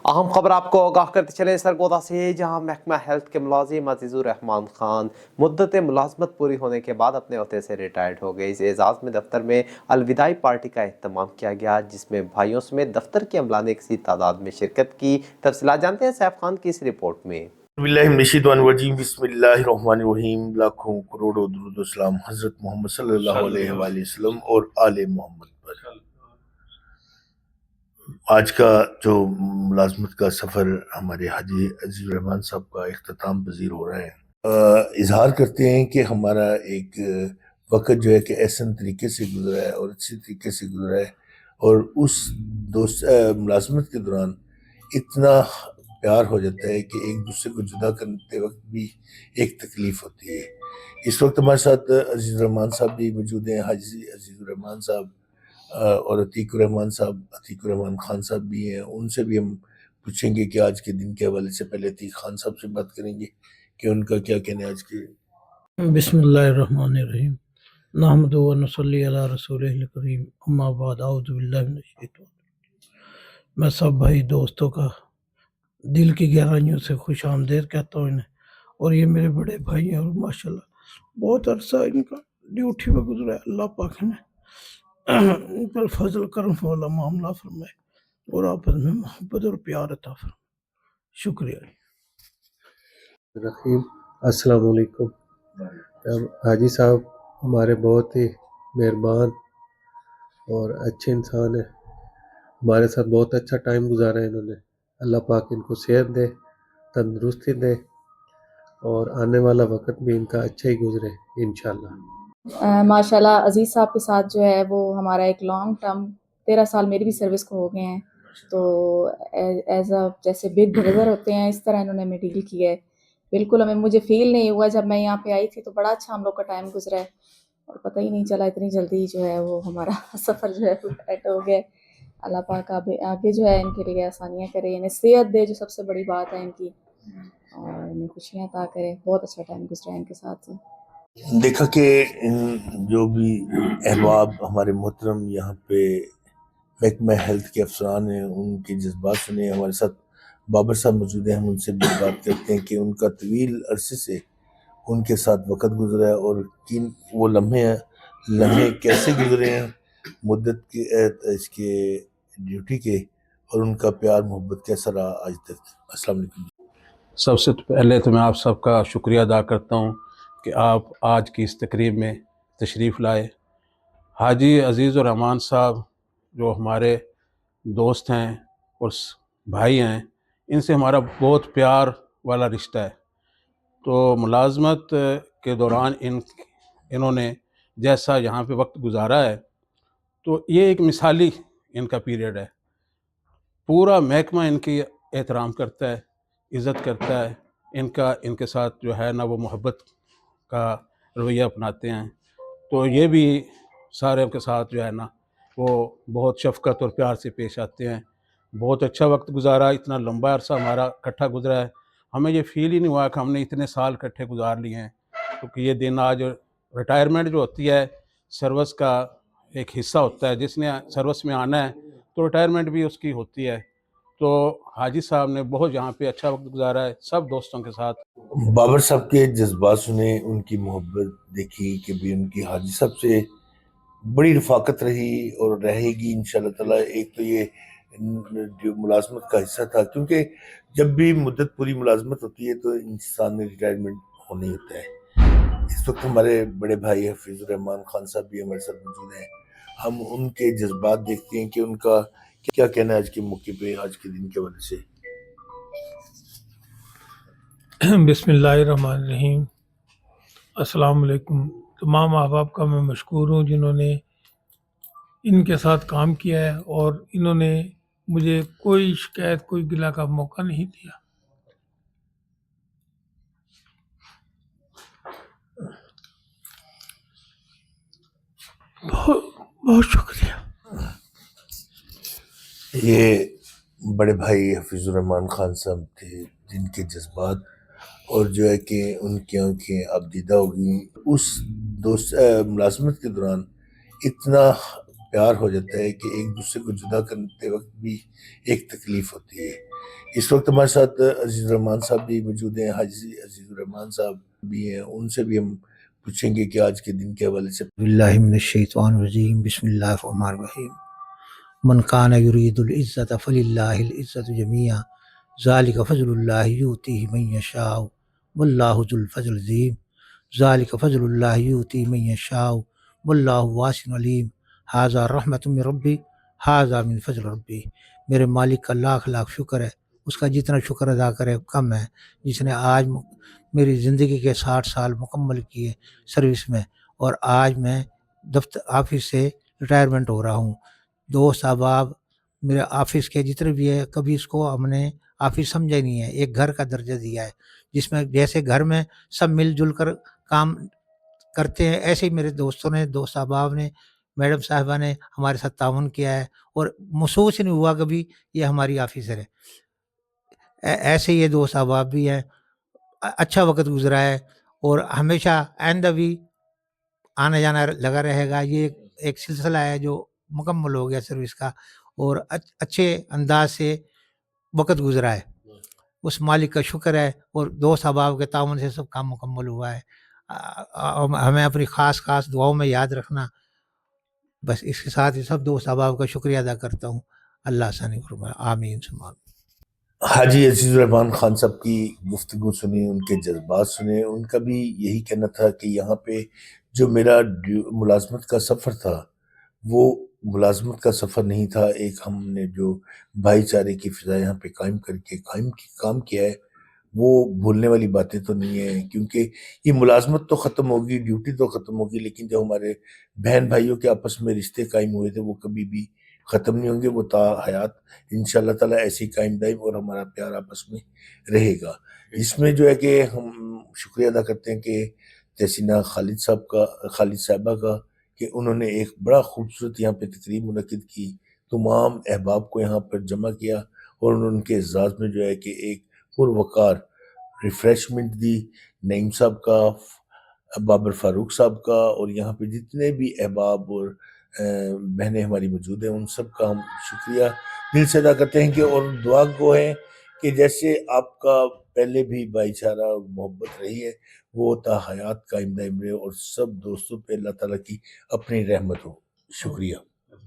अहम खबर आपको आगाह करते चले सरगोदा से, जहां महकमा हेल्थ के मुलाजिम अजीजुर रहमान खान मुद्दत मुलाजमत पूरी होने के बाद अपने ओहदे से रिटायर्ड हो गए। इस एजाज़ में दफ्तर में अलविदाई पार्टी का एहतमाम किया गया, जिसमें भाइयों समेत दफ्तर के अमला ने किसी तादाद में शिरकत की। तफसीलात जानते हैं सैफ खान की इस रिपोर्ट में। बिस्मिल्लाहिर्रहमानिर्रहीम। लाखों करोड़ों दुरूद व सलाम हज़रत मोहम्मद सल्लल्लाहु अलैहि वसल्लम और आले मोहम्मद पर। आज का जो मुलाजमत का सफ़र हमारे हाजी अजीज़ुर रहमान साहब का इख्तिताम पजीर हो रहा है। इजहार करते हैं कि हमारा एक वक्त जो है कि एहसन तरीके से गुजरा है और अच्छी तरीके से गुजरा है, और उस मुलाजमत के दौरान इतना प्यार हो जाता है कि एक दूसरे को जुदा करते वक्त भी एक तकलीफ होती है। इस वक्त हमारे साथ अजीज़ुर रहमान साहब भी मौजूद हैं, हाजी अजीज़ुर रहमान साहब और अतीकुर रहमान साहब, अतीकुर रहमान खान साहब भी हैं। उनसे भी हम पूछेंगे कि आज के दिन के हवाले से। पहले अतीक खान साहब से बात करेंगे कि उनका क्या कहना है आज के। बिस्मिल्लाहिर्रहमानिर्रहीम। नहमदु व नसल्ली अला रसूलिल करीम, अम्मा बाद, औज़ु बिल्लाहि मिनश शैतानिर रजीम। मैं सब भाई दोस्तों का दिल की गहराइयों से खुश आमदेद कहता हूँ इन्हें, और ये मेरे बड़े भाई हैं और माशाल्लाह बहुत अरसा इनका ड्यूटी पर गुजरा है। अल्लाह पाक ने इन पर फजल करम वाला मामला फरमाए और आपस में मोहब्बत और प्यार अता फरमाए। शुक्रिया। रहीम, अस्सलाम वालेकुम। हाजी साहब हमारे बहुत ही मेहरबान और अच्छे इंसान है। हमारे साथ बहुत अच्छा टाइम गुजारा है इन्होंने। अल्लाह पाक इनको सेहत दे, तंदुरुस्ती दे, और आने वाला वक्त भी इनका अच्छा ही गुजरे इंशाल्लाह। माशाल्लाह अज़ीज़ साहब के साथ जो है वो हमारा एक लॉन्ग टर्म 13 साल मेरी भी सर्विस को हो गए हैं, तो एज अ जैसे बिग ब्रदर होते हैं इस तरह इन्होंने हमें डील किया है। बिल्कुल मुझे फील नहीं हुआ जब मैं यहाँ पे आई थी, तो बड़ा अच्छा हम लोग का टाइम गुजरा है और पता ही नहीं चला इतनी जल्दी जो है वो हमारा सफ़र जो है वो एंड हो गया। अल्लाह पाक आगे जो है इनके लिए आसानियाँ करे, इन्हें सेहत दे जो सबसे बड़ी बात है इनकी, और इन्हें खुशियाँ अता करे। बहुत अच्छा टाइम गुजरा है इनके साथ। देखा कि जो भी अहबाब हमारे मोहतरम यहाँ पे महकमा हेल्थ के अफसरान हैं, उनके जज्बात सुने। हमारे साथ बाबर साहब मौजूद हैं, हम उनसे भी बात करते हैं कि उनका तवील अरसे से उनके साथ वक्त गुजरा है और किन वो लम्हे कैसे गुजरे हैं मुद्दत के इसके ड्यूटी के, और उनका प्यार मोहब्बत कैसा रहा आज तक। अस्सलाम वालेकुम। सबसे पहले तो मैं आप सबका शुक्रिया अदा करता हूँ कि आप आज की इस तकरीब में तशरीफ़ लाए। हाजी अजीज़ुर रहमान साहब जो हमारे दोस्त हैं और भाई हैं, इनसे हमारा बहुत प्यार वाला रिश्ता है। तो मुलाजमत के दौरान इन्होंने जैसा यहाँ पे वक्त गुजारा है, तो ये एक मिसाली इनका पीरियड है। पूरा महकमा इनकी एहतराम करता है, इज़्ज़त करता है। इनके साथ जो है ना वो मोहब्बत का रवैया अपनाते हैं। तो ये भी सारे के साथ जो है ना वो बहुत शफ़क़त और प्यार से पेश आते हैं। बहुत अच्छा वक्त गुजारा, इतना लंबा अरसा हमारा इकट्ठा गुजरा है। हमें ये फ़ील ही नहीं हुआ कि हमने इतने साल इकट्ठे गुजार लिए हैं, क्योंकि ये दिन आज रिटायरमेंट जो होती है सर्विस का एक हिस्सा होता है। जिसने सर्विस में आना है तो रिटायरमेंट भी उसकी होती है। तो हाजी साहब ने बहुत यहाँ पे अच्छा वक्त गुजारा है सब दोस्तों के साथ। बाबर साहब के जज्बात सुने, उनकी मोहब्बत देखी कि भी उनकी हाजी साहब से बड़ी रफाकत रही और रहेगी इंशाल्लाह ताला। एक तो ये जो मुलाजमत का हिस्सा था, क्योंकि जब भी मुद्दत पूरी मुलाजमत होती है तो इंसान ने रिटायरमेंट होना ही होता है। इस वक्त हमारे बड़े भाई हफीजुर रहमान खान साहब भी हमारे साथ मौजूद हैं। हम उनके जज्बात देखते हैं कि उनका क्या कहना है आज के मौके पे, आज के दिन के वजह से। बिस्मिल्लाहिर्रहमानिर्रहीम। अस्सलाम वालेकुम। तमाम अहबाब का मैं मशकूर हूँ जिन्होंने इनके साथ काम किया है, और इन्होंने मुझे कोई शिकायत, कोई गिला का मौका नहीं दिया। बहुत बहुत शुक्रिया। ये बड़े भाई हफीजुर रहमान खान साहब थे, जिनके जज्बात और जो है कि उनकी आंखें अब दीदा हो गई। उस मुलाजमत के दौरान इतना प्यार हो जाता है कि एक दूसरे को जुदा करते वक्त भी एक तकलीफ होती है। اس وقت ہمارے ساتھ عزیز الرحمان صاحب بھی موجود ہیں، حاجی عزیز الرحمان صاحب بھی ہیں، ان سے بھی ہم پوچھیں گے کہ آج کے دن کے حوالے سے. باللہ من الشیطان الرجیم، بسم اللہ الرحمن الرحیم. من کان یرید العزت فللہ العزت جمیعا ذالک فضل اللہ یؤتیہ من یشاء واللہ ذو الفضل العظیم. ذالک فضل اللہ یؤتیہ من یشاء واللہ واسع علیم. ھذا رحمت من ربی ھذا من فضل ربی. میرے مالک کا لاکھ لاکھ شکر ہے، اس کا جتنا شکر ادا کرے کم ہے، جس نے آج میری زندگی کے 60 سال مکمل کیے سروس میں، اور آج میں دفتر آفس سے ریٹائرمنٹ ہو رہا ہوں. دوست احباب میرے آفس کے جتنے بھی ہے، کبھی اس کو ہم نے آفس سمجھا ہی نہیں ہے، ایک گھر کا درجہ دیا ہے، جس میں جیسے گھر میں سب مل جل کر کام کرتے ہیں، ایسے ہی میرے دوستوں نے، دوست احباب نے، میڈم صاحبہ نے ہمارے ساتھ تعاون کیا ہے، اور محسوس نہیں ہوا کبھی یہ ہماری آفیسر ہے. ایسے یہ دوست احباب بھی ہیں. اچھا وقت گزرا ہے اور ہمیشہ آئندہ بھی آنا جانا لگا رہے گا. یہ ایک سلسلہ ہے جو مکمل ہو گیا سروس کا، اور اچھے انداز سے وقت گزرا ہے. اس مالک کا شکر ہے، اور دوست احباب کے تعاون سے سب کام مکمل ہوا ہے. ہمیں اپنی خاص دعاؤں میں یاد رکھنا. بس اس کے ساتھ ہی سب دوست احباب کا شکریہ ادا کرتا ہوں. اللہ ثانی فرمائے. آمین ثم آمین. حاجی عزیز الرحمان خان صاحب کی گفتگو سنی، ان کے جذبات سنے. ان کا بھی یہی کہنا تھا کہ یہاں پہ جو میرا ملازمت کا سفر تھا وہ ملازمت کا سفر نہیں تھا، ایک ہم نے جو بھائی چارے کی فضا یہاں پہ قائم کر کے کام کیا ہے، وہ بھولنے والی باتیں تو نہیں ہیں. کیونکہ یہ ملازمت تو ختم ہوگی، ڈیوٹی تو ختم ہوگی، لیکن جو ہمارے بہن بھائیوں کے آپس میں رشتے قائم ہوئے تھے وہ کبھی بھی ختم نہیں ہوں گے. وہ تا حیات انشاءاللہ تعالیٰ ایسی قائم دائم اور ہمارا پیار آپس میں رہے گا. اس میں جو ہے کہ ہم شکریہ ادا کرتے ہیں کہ تحسینہ خالد صاحبہ کا، کہ انہوں نے ایک بڑا خوبصورت یہاں پہ تقریب منعقد کی، تمام احباب کو یہاں پر جمع کیا، اور انہوں نے ان کے اعزاز میں جو ہے کہ ایک پروقار ریفریشمنٹ دی. نعیم صاحب کا، بابر فاروق صاحب کا، اور یہاں پہ جتنے بھی احباب اور بہنیں ہماری موجود ہیں، ان سب کا ہم شکریہ دل سے ادا کرتے ہیں. کہ اور دعا گو ہیں کہ جیسے آپ کا پہلے بھی بھائی چارہ اور محبت رہی ہے، وہ تا حیات قائم دائم رہے، اور سب دوستوں پہ اللہ تعالیٰ کی اپنی رحمت ہو. شکریہ.